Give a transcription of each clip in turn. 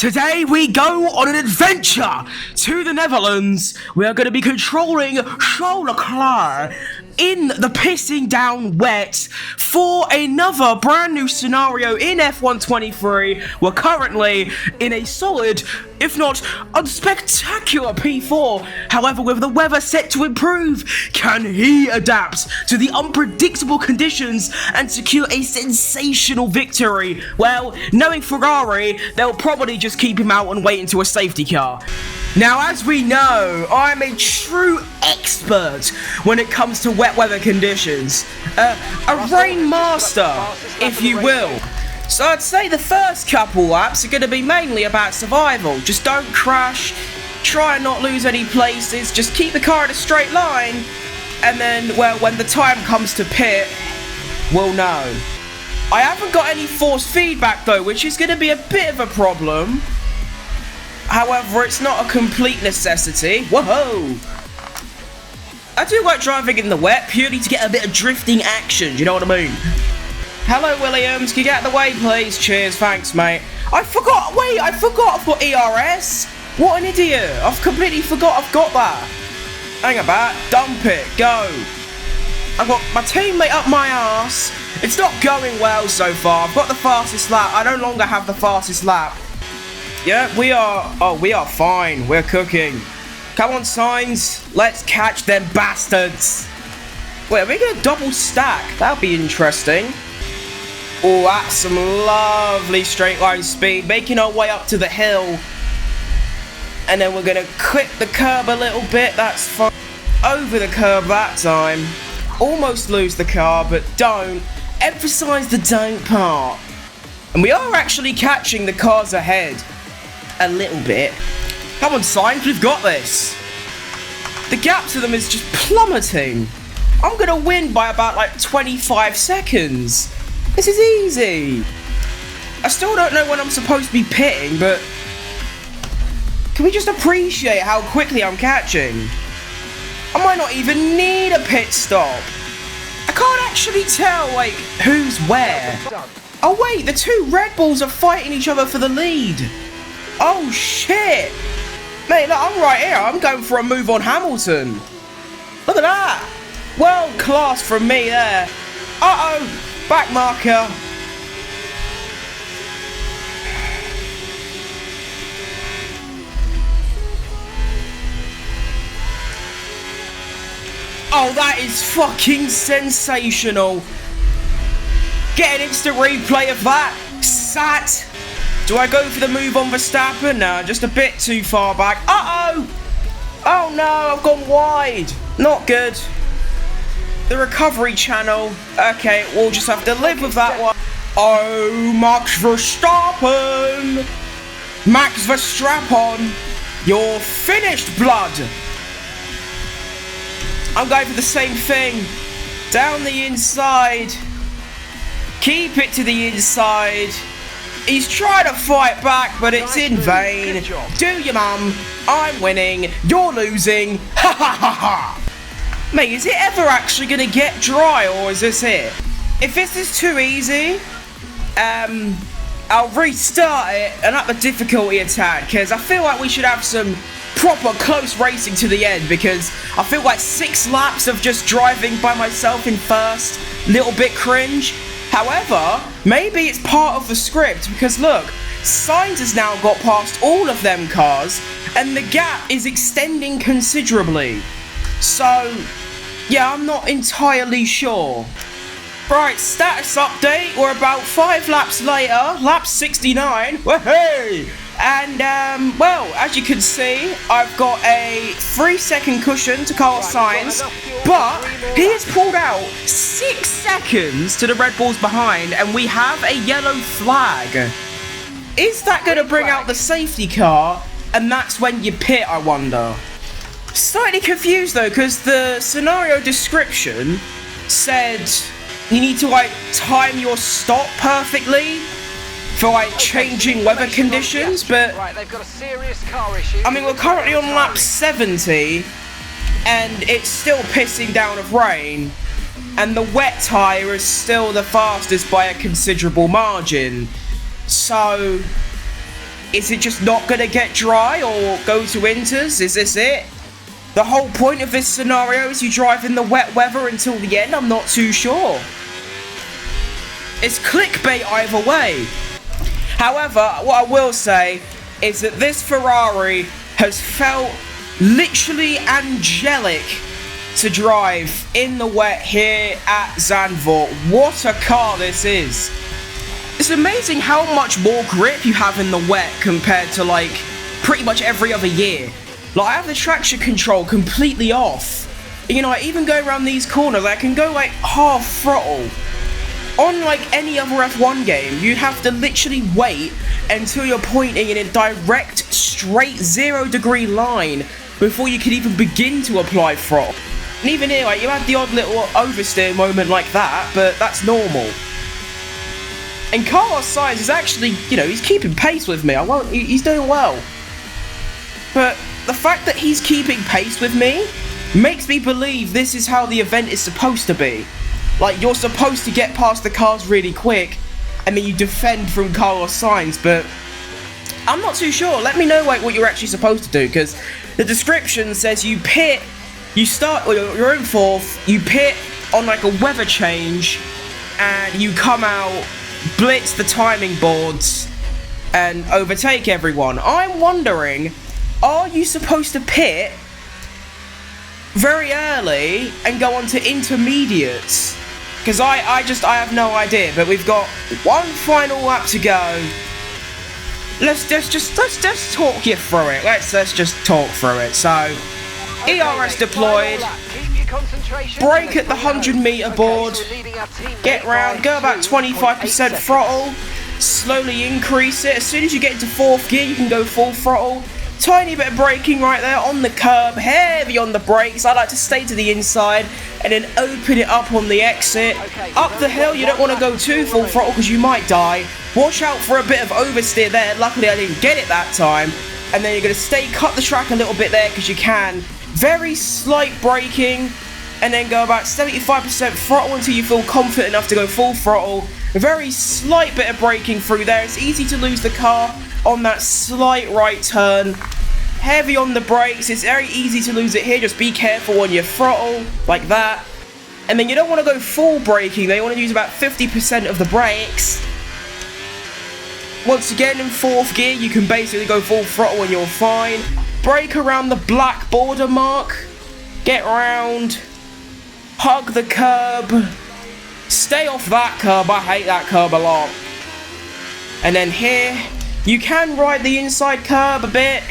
Today we go on an adventure to the Netherlands. We are going to be controlling Leclerc in the pissing down wet for another brand new scenario in F123. We're currently in a solid, if not unspectacular P4. However, with the weather set to improve, can he adapt to the unpredictable conditions and secure a sensational victory? Well, knowing Ferrari, they'll probably just keep him out and wait into a safety car. Now, as we know, I'm a true expert when it comes to wet weather conditions. A rain master, if you will. So I'd say the first couple laps are going to be mainly about survival. Just don't crash, try and not lose any places, just keep the car in a straight line, and then, well, when the time comes to pit, we'll know. I haven't got any force feedback though, which is going to be a bit of a problem. However, it's not a complete necessity. Whoa! I do like driving in the wet purely to get a bit of drifting action, you know what I mean? Hello, Williams. Can you get out of the way, please? Cheers, thanks, mate. I forgot I've got ERS. What an idiot. I've completely forgot I've got that. Hang about. Dump it. Go. I've got my teammate up my arse. It's not going well so far. I've got the fastest lap. I no longer have the fastest lap. Yeah, we are fine. We're cooking. Come on, Signs. Let's catch them bastards. Wait, are we going to double stack? That'll be interesting. Oh, that's some lovely straight line speed. Making our way up to the hill. And then we're going to clip the curb a little bit. That's fine. Over the curb that time. Almost lose the car, but don't. Emphasize the don't part. And we are actually catching the cars ahead. A little bit. Come on, Sainz, we've got this. The gap to them is just plummeting. I'm gonna win by about like 25 seconds. This is easy. I still don't know when I'm supposed to be pitting, but can we just appreciate how quickly I'm catching? I might not even need a pit stop. I can't actually tell, like, who's where. Oh wait, the two Red Bulls are fighting each other for the lead. Oh shit! Mate, look, I'm right here. I'm going for a move on Hamilton. Look at that! World class from me there. Uh-oh! Back marker. Oh, that is fucking sensational. Get an instant replay of that. Sat. Do I go for the move on Verstappen? No, just a bit too far back. Uh-oh! Oh no, I've gone wide. Not good. The recovery channel. Okay, we'll just have to live with that one. Oh, Max Verstappen! Max Verstappen! You're finished, blood! I'm going for the same thing. Down the inside. Keep it to the inside. He's trying to fight back, but it's in vain. Do your mum. I'm winning. You're losing. Ha ha ha ha. Mate, is it ever actually going to get dry, or is this it? If this is too easy, I'll restart it and up the difficulty attack, because I feel like we should have some proper close racing to the end, because I feel like 6 laps of just driving by myself in first, little bit cringe. However, maybe it's part of the script, because look, Sainz has now got past all of them cars, and the gap is extending considerably. So, yeah, I'm not entirely sure. Right, status update, we're about 5 laps later, lap 69, woohoo! And, well, as you can see, I've got a 3-second cushion to Carlos Sainz, but he has pulled out 6 seconds to the Red Bulls behind, and we have a yellow flag. Is that going to bring out the safety car, and that's when you pit, I wonder? Slightly confused, though, because the scenario description said you need to, like, time your stop perfectly for like changing weather conditions, but I mean, we're currently on lap 70 and it's still pissing down of rain, and the wet tyre is still the fastest by a considerable margin. So Is it just not going to get dry or go to inters? Is this it? The whole point of this scenario is you drive in the wet weather until the end? I'm not too sure. It's clickbait either way. However, what I will say is that this Ferrari has felt literally angelic to drive in the wet here at Zandvoort. What a car this is. It's amazing how much more grip you have in the wet compared to like pretty much every other year. Like I have the traction control completely off. You know, I even go around these corners, I can go like half throttle. On like any other F1 game, you'd have to literally wait until you're pointing in a direct, straight 0-degree line before you can even begin to apply throttle. And even here, like, you had the odd little oversteer moment like that, but that's normal. And Carlos Sainz is actually, you know, he's keeping pace with me. He's doing well. But the fact that he's keeping pace with me makes me believe this is how the event is supposed to be. Like, you're supposed to get past the cars really quick, and then you defend from Carlos Sainz, but I'm not too sure. Let me know, like, what you're actually supposed to do, because the description says you pit, you start, or you're in fourth, you pit on, like, a weather change, and you come out, blitz the timing boards, and overtake everyone. I'm wondering, are you supposed to pit very early and go on to intermediates? Because I have no idea, but we've got one final lap to go. Let's just talk you through it. Let's just talk through it. So, ERS deployed. Brake at the 100-meter board. Get round. Go about 25% throttle. Slowly increase it. As soon as you get into fourth gear, you can go full throttle. Tiny bit of braking right there on the curb, heavy on the brakes. I like to stay to the inside and then open it up on the exit. Up the hill, you don't want to go too full throttle because you might die. Watch out for a bit of oversteer there. Luckily, I didn't get it that time. And then you're going to cut the track a little bit there because you can. Very slight braking, and then go about 75% throttle until you feel confident enough to go full throttle. A very slight bit of braking through there. It's easy to lose the car on that slight right turn. Heavy on the brakes. It's very easy to lose it here. Just be careful on your throttle, like that. And then you don't want to go full braking. They want to use about 50% of the brakes. Once again, in fourth gear, you can basically go full throttle and you're fine. Brake around the black border mark. Get round. Hug the curb. Stay off that curb. I hate that curb a lot. And then here, you can ride the inside curb a bit,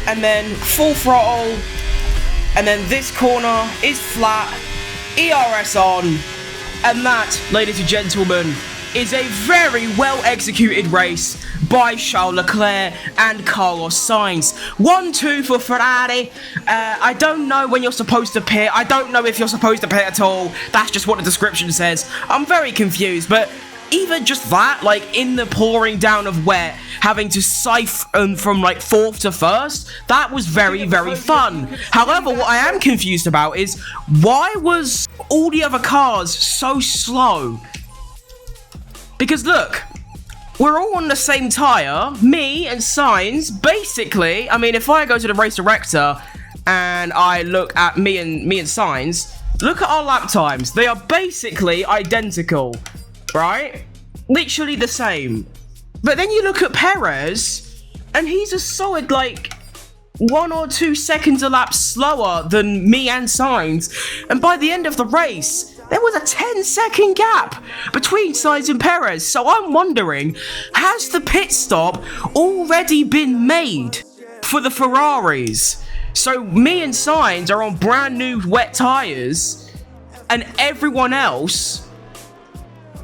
and then full throttle, and then this corner is flat, ERS on, and that, ladies and gentlemen, is a very well executed race by Charles Leclerc and Carlos Sainz. 1-2 for Ferrari. I don't know when you're supposed to pit. I don't know if you're supposed to pit at all. That's just what the description says. I'm very confused, but even just that, like in the pouring down of wet, having to siphon from like fourth to first, that was very, very fun. However, what I am confused about is why was all the other cars so slow? Because look, we're all on the same tyre, me and Sainz, basically. I mean, if I go to the race director and I look at me and Sainz, look at our lap times. They are basically identical, right? Literally the same. But then you look at Perez, and he's a solid, like, 1 or 2 seconds a lap slower than me and Sainz. And by the end of the race, there was a 10-second gap between Sainz and Perez. So I'm wondering, has the pit stop already been made for the Ferraris? So me and Sainz are on brand new wet tyres, and everyone else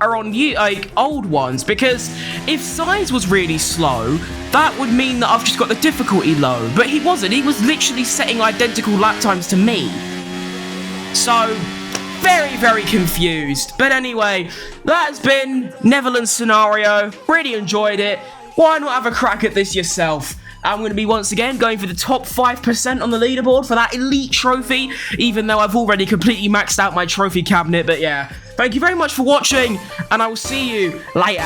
are on like old ones. Because if Sainz was really slow, that would mean that I've just got the difficulty low. But he wasn't. He was literally setting identical lap times to me. So very, very confused. But anyway, that has been Netherlands scenario. Really enjoyed it. Why not have a crack at this yourself? I'm going to be once again going for the top 5% on the leaderboard for that elite trophy, even though I've already completely maxed out my trophy cabinet. But yeah, thank you very much for watching, and I will see you later.